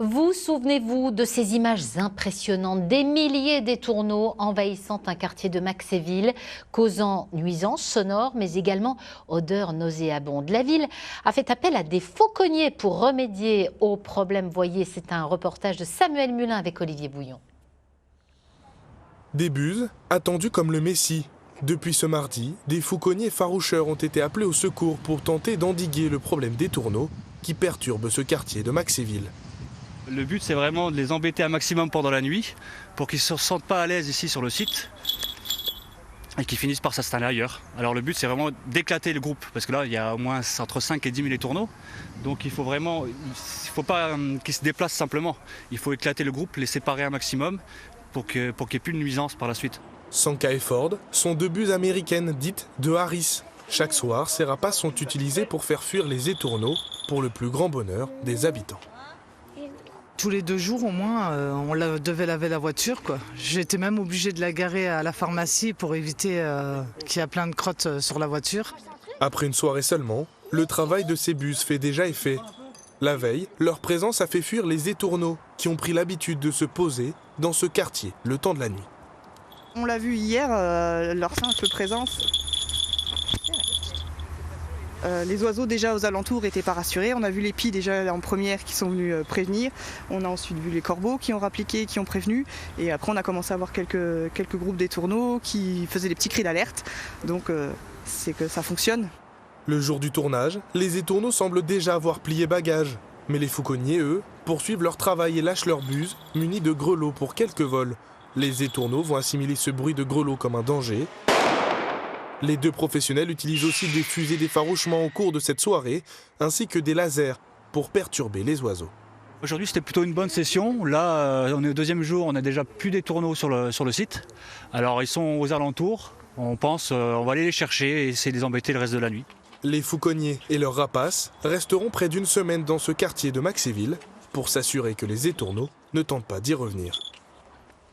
Vous souvenez-vous de ces images impressionnantes, des milliers d'étourneaux envahissant un quartier de Maxéville, causant nuisances sonores, mais également odeurs nauséabondes. La ville a fait appel à des fauconniers pour remédier aux problèmes. Voyez, c'est un reportage de Samuel Mulin avec Olivier Bouillon. Des buses, attendues comme le Messie. Depuis ce mardi, des fauconniers faroucheurs ont été appelés au secours pour tenter d'endiguer le problème des tourneaux qui perturbe ce quartier de Maxéville. Le but, c'est vraiment de les embêter un maximum pendant la nuit pour qu'ils ne se sentent pas à l'aise ici sur le site et qu'ils finissent par s'installer ailleurs. Alors le but, c'est vraiment d'éclater le groupe parce que là, il y a au moins entre 5 et 10 000 étourneaux. Donc il faut pas qu'ils se déplacent simplement. Il faut éclater le groupe, les séparer un maximum pour qu'il n'y ait plus de nuisance par la suite. Sanka et Ford sont deux buses américaines dites de Harris. Chaque soir, ces rapaces sont utilisés pour faire fuir les étourneaux pour le plus grand bonheur des habitants. Tous les 2 jours au moins, on devait laver la voiture, quoi. J'étais même obligée de la garer à la pharmacie pour éviter qu'il y ait plein de crottes sur la voiture. Après une soirée seulement, le travail de ces buses fait déjà effet. La veille, leur présence a fait fuir les étourneaux qui ont pris l'habitude de se poser dans ce quartier le temps de la nuit. On l'a vu hier, leur simple présence. Les oiseaux déjà aux alentours n'étaient pas rassurés. On a vu les pies déjà en première qui sont venus prévenir. On a ensuite vu les corbeaux qui ont rappliqué, qui ont prévenu. Et après on a commencé à voir quelques groupes d'étourneaux qui faisaient des petits cris d'alerte. Donc c'est que ça fonctionne. Le jour du tournage, les étourneaux semblent déjà avoir plié bagages. Mais les fauconniers, eux, poursuivent leur travail et lâchent leurs buses, munis de grelots pour quelques vols. Les étourneaux vont assimiler ce bruit de grelots comme un danger. Les deux professionnels utilisent aussi des fusées d'effarouchement au cours de cette soirée, ainsi que des lasers pour perturber les oiseaux. Aujourd'hui, c'était plutôt une bonne session. Là, on est au 2e jour, on n'a déjà plus d'étourneaux sur le site. Alors, ils sont aux alentours. On pense, on va aller les chercher et essayer de les embêter le reste de la nuit. Les fauconniers et leurs rapaces resteront près d'1 semaine dans ce quartier de Maxéville pour s'assurer que les étourneaux ne tentent pas d'y revenir.